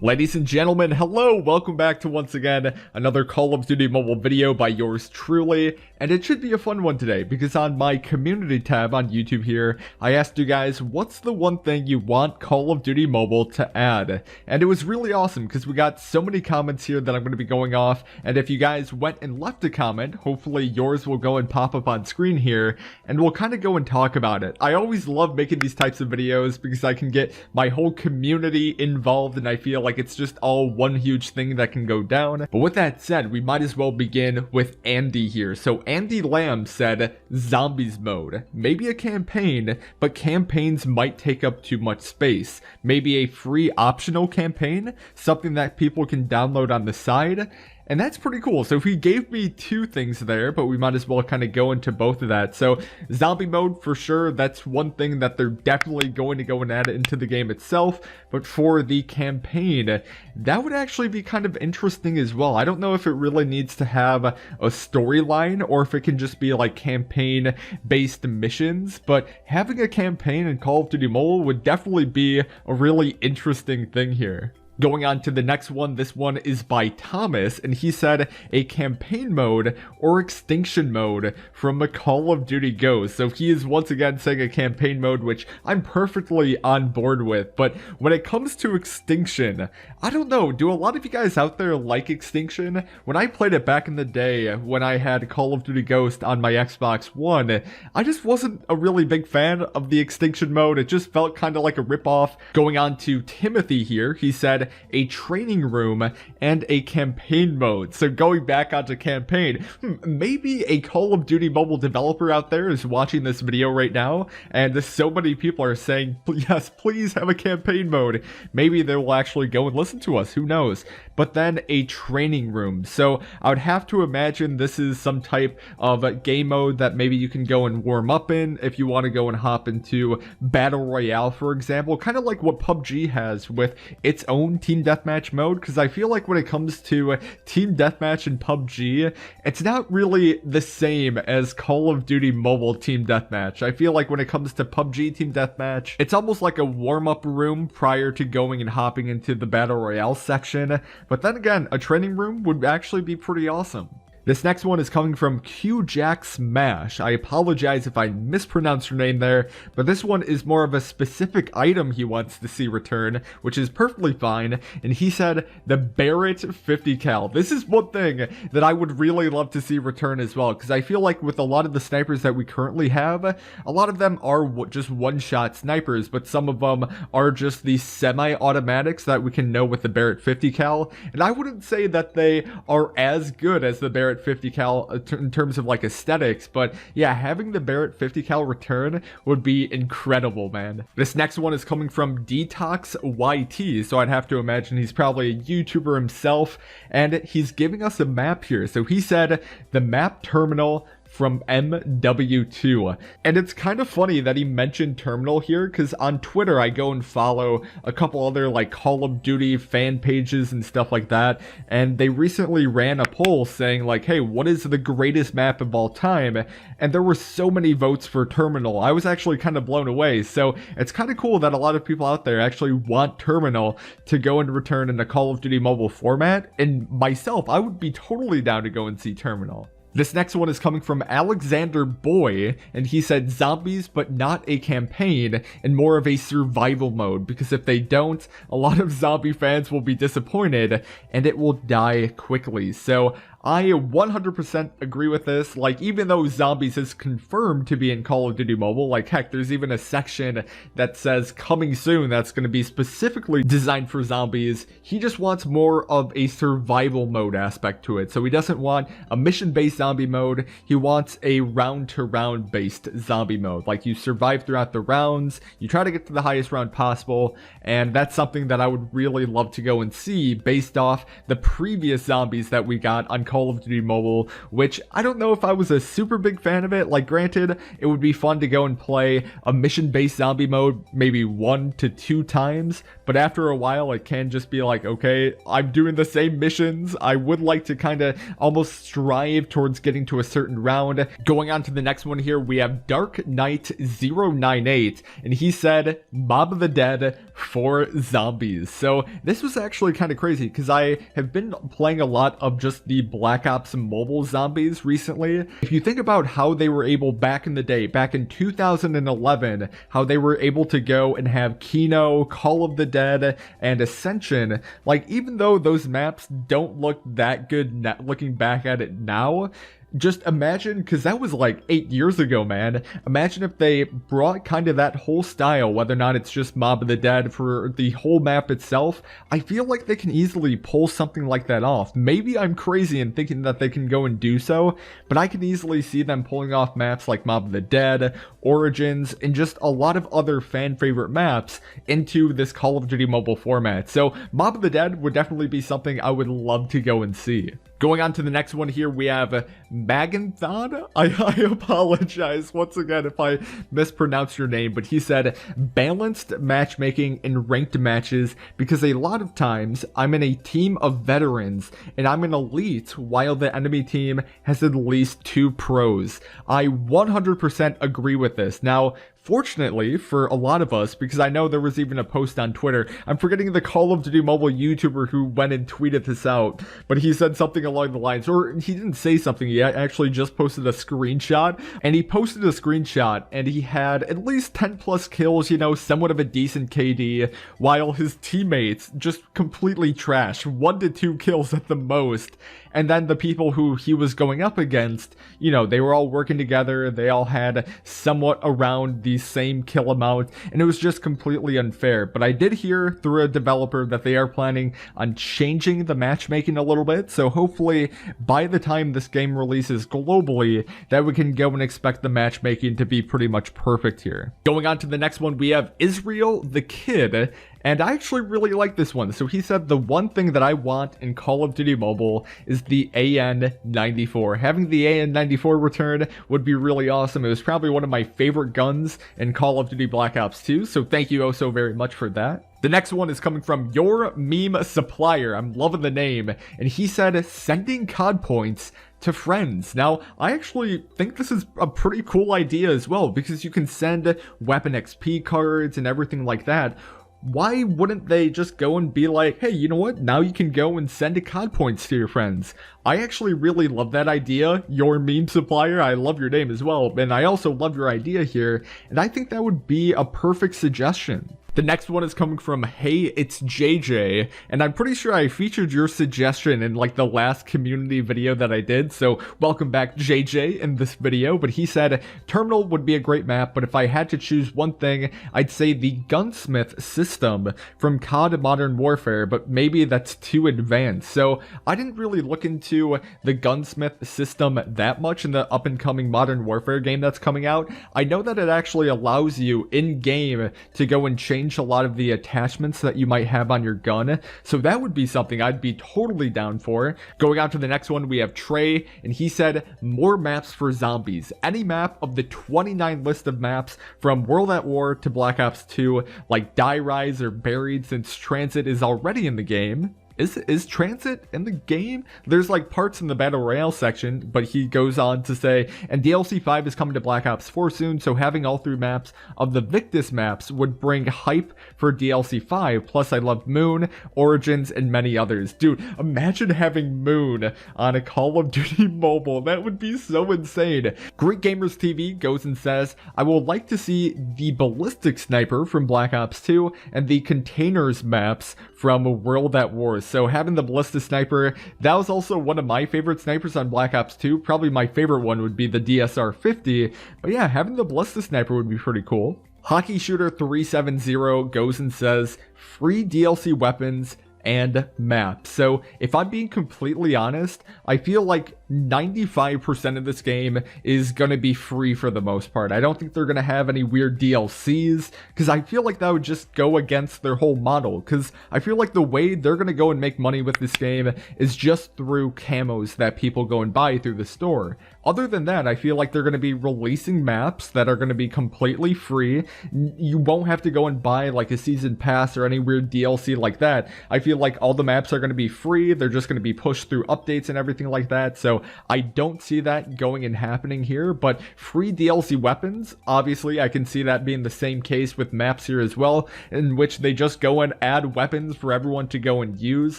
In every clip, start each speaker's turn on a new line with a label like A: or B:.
A: Ladies and gentlemen, hello, welcome back to once again another Call of Duty mobile video by yours truly, and it should be a fun one today because on my community tab on YouTube here, I asked you guys what's the one thing you want Call of Duty mobile to add, and it was really awesome because we got so many comments here that I'm going to be going off, and if you guys went and left a comment, hopefully yours will go and pop up on screen here, and we'll kind of go and talk about it. I always love making these types of videos because I can get my whole community involved and I feel like it's just all one huge thing that can go down. But with that said, we might as well begin with Andy here. So Andy Lamb said zombies mode, maybe a campaign, but campaigns might take up too much space. Maybe a free optional campaign, something that people can download on the side. And that's pretty cool. So he gave me two things there, but we might as well kind of go into both of that. So zombie mode for sure, that's one thing that they're definitely going to go and add into the game itself. But for the campaign, that would actually be kind of interesting as well. I don't know if it really needs to have a storyline or if it can just be like campaign based missions, but having a campaign in Call of Duty Mobile would definitely be a really interesting thing here. Going on to the next one, this one is by Thomas, and he said a campaign mode or extinction mode from a Call of Duty Ghost. So he is once again saying a campaign mode, which I'm perfectly on board with. But when it comes to extinction, I don't know, do a lot of you guys out there like extinction? When I played it back in the day, when I had Call of Duty Ghost on my Xbox One, I just wasn't a really big fan of the extinction mode. It just felt kind of like a ripoff. Going on to Timothy here, he said a training room and a campaign mode. So going back onto campaign, maybe a Call of Duty mobile developer out there is watching this video right now, and so many people are saying, yes, please have a campaign mode. Maybe they will actually go and listen to us, who knows? But then a training room. So I would have to imagine this is some type of game mode that maybe you can go and warm up in if you want to go and hop into Battle Royale, for example, kind of like what PUBG has with its own team deathmatch mode, because I feel like when it comes to team deathmatch in PUBG, it's not really the same as Call of Duty mobile team deathmatch. I feel like when it comes to PUBG team deathmatch, it's almost like a warm-up room prior to going and hopping into the Battle Royale section, but then again, a training room would actually be pretty awesome. This next one is coming from Q Jack Smash. I apologize if I mispronounced your name there, but this one is more of a specific item he wants to see return, which is perfectly fine. And he said the Barrett 50 cal. This is one thing that I would really love to see return as well, because I feel like with a lot of the snipers that we currently have, a lot of them are just one-shot snipers, but some of them are just the semi-automatics that we can know with the Barrett 50 cal. And I wouldn't say that they are as good as the Barrett 50 cal in terms of like aesthetics, but yeah, having the Barrett 50 cal return would be incredible, man. This next one is coming from Detox YT, so I'd have to imagine he's probably a YouTuber himself, and he's giving us a map here. So he said the map terminal from MW2, and it's kind of funny that he mentioned terminal here, because on Twitter I go and follow a couple other like Call of Duty fan pages and stuff like that, and they recently ran a poll saying like, hey, what is the greatest map of all time? And there were so many votes for terminal. I was actually kind of blown away. So it's kind of cool that a lot of people out there actually want terminal to go and return in a Call of Duty mobile format, and myself, I would be totally down to go and see terminal. This next one is coming from Alexander Boy, and he said zombies, but not a campaign, and more of a survival mode, because if they don't, a lot of zombie fans will be disappointed, and it will die quickly. So I 100% agree with this. Like, even though zombies is confirmed to be in Call of Duty Mobile, like heck, there's even a section that says coming soon that's going to be specifically designed for zombies. He just wants more of a survival mode aspect to it. So he doesn't want a mission-based zombie mode. He wants a round-to-round based zombie mode. Like, you survive throughout the rounds, you try to get to the highest round possible, and that's something that I would really love to go and see based off the previous zombies that we got on Call of Duty Mobile, which I don't know if I was a super big fan of it. Like, granted, it would be fun to go and play a mission-based zombie mode maybe 1 to 2 times, but after a while it can just be like, okay, I'm doing the same missions. I would like to kind of almost strive towards getting to a certain round. Going on to the next one here, we have Dark Knight 098, and he said Mob of the Dead for zombies. So this was actually kind of crazy because I have been playing a lot of just the Black Ops mobile zombies recently. If you think about how they were able back in the day, back in 2011, how they were able to go and have Kino, Call of the Dead, and Ascension, like, even though those maps don't look that good looking back at it now, just imagine, because that was like 8 years ago, man. Imagine if they brought kind of that whole style, whether or not it's just Mob of the Dead for the whole map itself. I feel like they can easily pull something like that off. Maybe I'm crazy in thinking that they can go and do so, but I can easily see them pulling off maps like Mob of the Dead, Origins, and just a lot of other fan favorite maps into this Call of Duty mobile format. So Mob of the Dead would definitely be something I would love to go and see. Going on to the next one here, we have Maganthon. I apologize once again if I mispronounce your name, but he said balanced matchmaking in ranked matches because a lot of times I'm in a team of veterans and I'm an elite while the enemy team has at least 2 pros. I 100% agree with this. Now, fortunately for a lot of us, because I know there was even a post on Twitter, I'm forgetting the Call of Duty mobile YouTuber who went and tweeted this out, but he said something along the lines, or he didn't say something, he actually just posted a screenshot, and he posted a screenshot, and he had at least 10 plus kills, you know, somewhat of a decent KD, while his teammates just completely trash, 1 to 2 kills at the most. And then the people who he was going up against, you know, they were all working together, they all had somewhat around the same kill amount, and it was just completely unfair. But I did hear through a developer that they are planning on changing the matchmaking a little bit, so hopefully by the time this game releases globally, that we can go and expect the matchmaking to be pretty much perfect here. Going on to the next one, we have Israel the Kid, and I actually really like this one. So he said the one thing that I want in Call of Duty Mobile is the AN-94. Having the AN-94 return would be really awesome. It was probably one of my favorite guns in Call of Duty Black Ops 2, so thank you oh so very much for that. The next one is coming from Your Meme Supplier. I'm loving the name. And he said, sending COD points to friends. Now, I actually think this is a pretty cool idea as well, because you can send weapon XP cards and everything like that. Why wouldn't they just go and be like, hey, you know what? Now you can go and send COD points to your friends. I actually really love that idea, Your Meme Supplier. I love your name as well, and I also love your idea here, and I think that would be a perfect suggestion. The next one is coming from Hey It's JJ, and I'm pretty sure I featured your suggestion in like the last community video that I did, so welcome back JJ in this video. But he said Terminal would be a great map, but if I had to choose one thing, I'd say the Gunsmith System from COD Modern Warfare, but maybe that's too advanced. So I didn't really look into the Gunsmith System that much in the up-and-coming Modern Warfare game that's coming out. I know that it actually allows you in-game to go and change a lot of the attachments that you might have on your gun, so that would be something I'd be totally down for. Going on to the next one, we have Trey, and he said more maps for zombies. Any map of the 29 list of maps from World at War to Black Ops 2, like Die Rise or Buried, since Transit is already in the game. Is Transit in the game? There's like parts in the Battle Royale section, but he goes on to say, and DLC 5 is coming to Black Ops 4 soon, so having all 3 maps of the Victus maps would bring hype for DLC 5, plus I love Moon, Origins, and many others. Dude, imagine having Moon on a Call of Duty mobile. That would be so insane. Great Gamers TV goes and says, I would like to see the Ballistic Sniper from Black Ops 2 and the Containers maps from World at War. So having the Ballistic Sniper, that was also one of my favorite snipers on Black Ops 2. Probably my favorite one would be the DSR-50. But yeah, having the Ballistic Sniper would be pretty cool. Hockey Shooter 370 goes and says, free DLC weapons, and maps. So if I'm being completely honest, I feel like 95% of this game is going to be free for the most part. I don't think they're going to have any weird DLCs, because I feel like that would just go against their whole model, because I feel like the way they're going to go and make money with this game is just through camos that people go and buy through the store. Other than that, I feel like they're going to be releasing maps that are going to be completely free. You won't have to go and buy like a season pass or any weird DLC like that. I feel like all the maps are going to be free. They're just going to be pushed through updates and everything like that. So I don't see that going and happening here, but free DLC weapons, obviously I can see that being the same case with maps here as well, in which they just go and add weapons for everyone to go and use.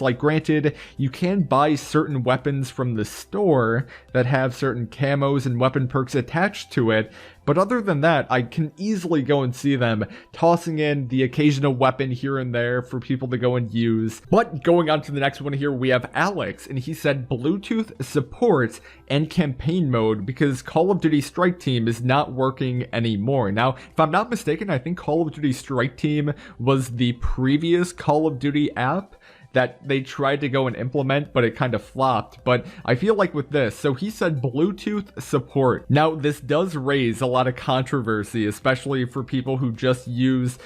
A: Like, granted, you can buy certain weapons from the store that have certain camos and weapon perks attached to it, but other than that, I can easily go and see them tossing in the occasional weapon here and there for people to go and use. But going on to the next one here, we have Alex, and he said Bluetooth support and campaign mode because Call of Duty Strike Team is not working anymore. Now, if I'm not mistaken, I think Call of Duty Strike Team was the previous Call of Duty app that they tried to go and implement, but it kind of flopped. But I feel like with this, so he said Bluetooth support. Now, this does raise a lot of controversy, especially for people who just use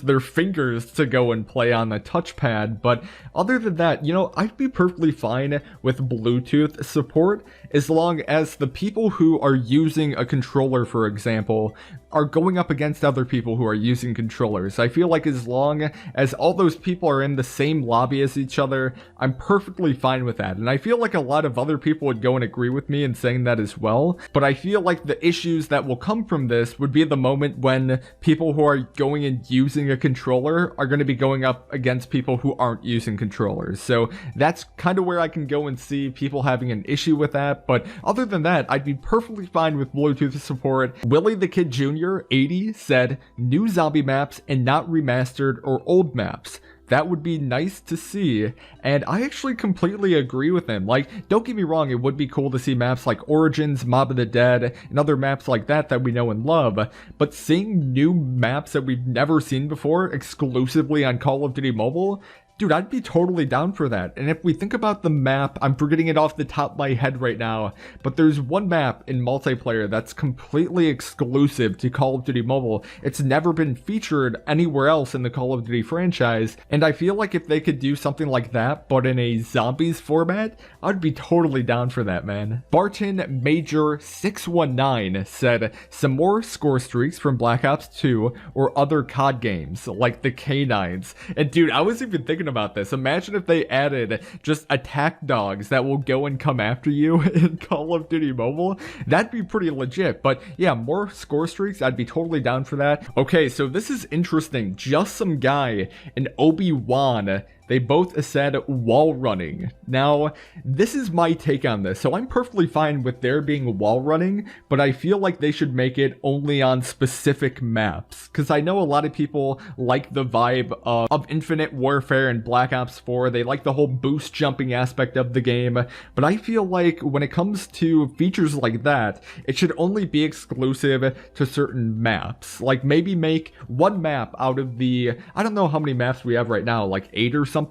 A: their fingers to go and play on the touchpad. But other than that, you know, I'd be perfectly fine with Bluetooth support as long as the people who are using a controller, for example, are going up against other people who are using controllers. I feel like as long as all those people are in the same lobby as each other, I'm perfectly fine with that. And I feel like a lot of other people would go and agree with me in saying that as well. But I feel like the issues that will come from this would be the moment when people who are going and using a controller are going to be going up against people who aren't using controllers. So that's kind of where I can go and see people having an issue with that. But other than that, I'd be perfectly fine with Bluetooth support. Willie the Kid Jr. 80 said new zombie maps and not remastered or old maps. That would be nice to see, and I actually completely agree with him. Like, don't get me wrong, it would be cool to see maps like Origins, Mob of the Dead, and other maps like that that we know and love, but seeing new maps that we've never seen before exclusively on Call of Duty Mobile, dude, I'd be totally down for that. And if we think about the map, I'm forgetting it off the top of my head right now, but there's one map in multiplayer that's completely exclusive to Call of Duty Mobile. It's never been featured anywhere else in the Call of Duty franchise, and I feel like if they could do something like that, but in a zombies format, I'd be totally down for that, man. Barton Major 619 said some more score streaks from Black Ops 2 or other COD games, like the K9s. And dude, I was even thinking about this. Imagine if they added just attack dogs that will go and come after you in Call of Duty Mobile. That'd be pretty legit. But yeah, more score streaks, I'd be totally down for that. Okay, so this is interesting. Just Some Guy and Obi-Wan, they both said wall running. Now, this is my take on this. So I'm perfectly fine with there being wall running, but I feel like they should make it only on specific maps. Because I know a lot of people like the vibe of Infinite Warfare and Black Ops 4. They like the whole boost jumping aspect of the game. But I feel like when it comes to features like that, it should only be exclusive to certain maps. Like maybe make one map out of the, I don't know how many maps we have right now, like 8 or something.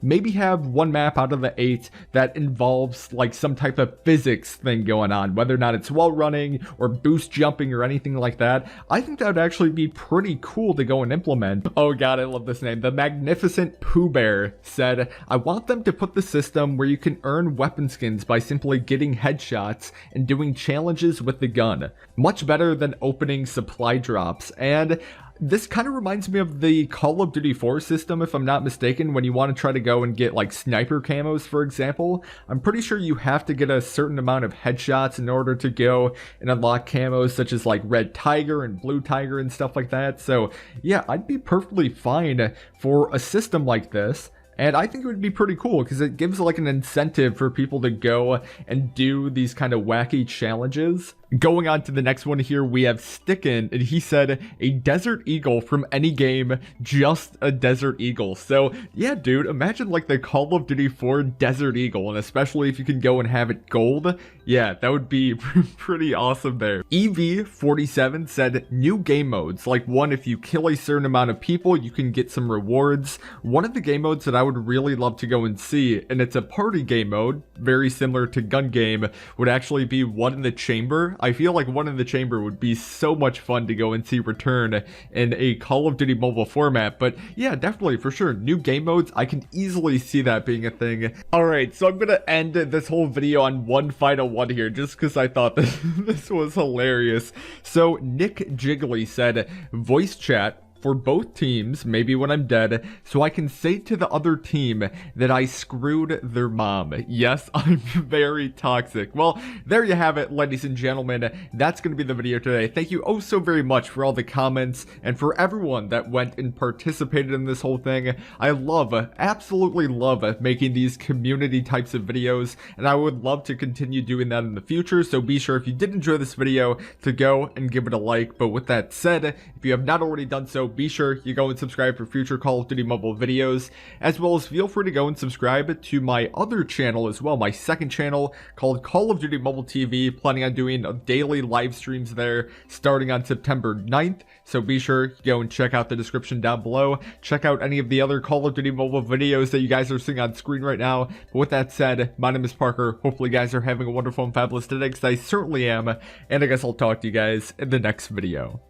A: Maybe have one map out of the 8 that involves like some type of physics thing going on, whether or not it's wall running or boost jumping or anything like that. I think that would actually be pretty cool to go and implement. Oh god, I love this name. The Magnificent Pooh Bear said, I want them to put the system where you can earn weapon skins by simply getting headshots and doing challenges with the gun. Much better than opening supply drops. And this kind of reminds me of the Call of Duty 4 system, if I'm not mistaken, when you want to try to go and get like sniper camos, for example. I'm pretty sure you have to get a certain amount of headshots in order to go and unlock camos such as like Red Tiger and Blue Tiger and stuff like that. So yeah, I'd be perfectly fine for a system like this. And I think it would be pretty cool because it gives like an incentive for people to go and do these kind of wacky challenges. Going on to the next one here, we have Stickin, and he said, a Desert Eagle from any game, just a Desert Eagle. So, yeah, dude, imagine like the Call of Duty 4 Desert Eagle, and especially if you can go and have it gold, yeah, that would be pretty awesome there. EV47 said, new game modes, like one, if you kill a certain amount of people, you can get some rewards. One of the game modes that I would really love to go and see, and it's a party game mode, very similar to gun game, would actually be One in the Chamber. I feel like One in the Chamber would be so much fun to go and see return in a Call of Duty mobile format. But yeah, definitely, for sure, new game modes, I can easily see that being a thing. Alright, so I'm gonna end this whole video on one final one here, just because I thought this was hilarious. So Nick Jiggly said, voice chat for both teams, maybe when I'm dead, so I can say to the other team that I screwed their mom. Yes, I'm very toxic. Well, there you have it, ladies and gentlemen. That's going to be the video today. Thank you oh so very much for all the comments and for everyone that went and participated in this whole thing. I love, absolutely love making these community types of videos, and I would love to continue doing that in the future, so be sure if you did enjoy this video to go and give it a like. But with that said, if you have not already done so, be sure you go and subscribe for future Call of Duty mobile videos, as well as feel free to go and subscribe to my other channel as well, my second channel called Call of Duty Mobile TV, planning on doing daily live streams there starting on September 9th, so be sure you go and check out the description down below, check out any of the other Call of Duty mobile videos that you guys are seeing on screen right now. But with that said, my name is Parker, hopefully you guys are having a wonderful and fabulous day, because I certainly am, and I guess I'll talk to you guys in the next video.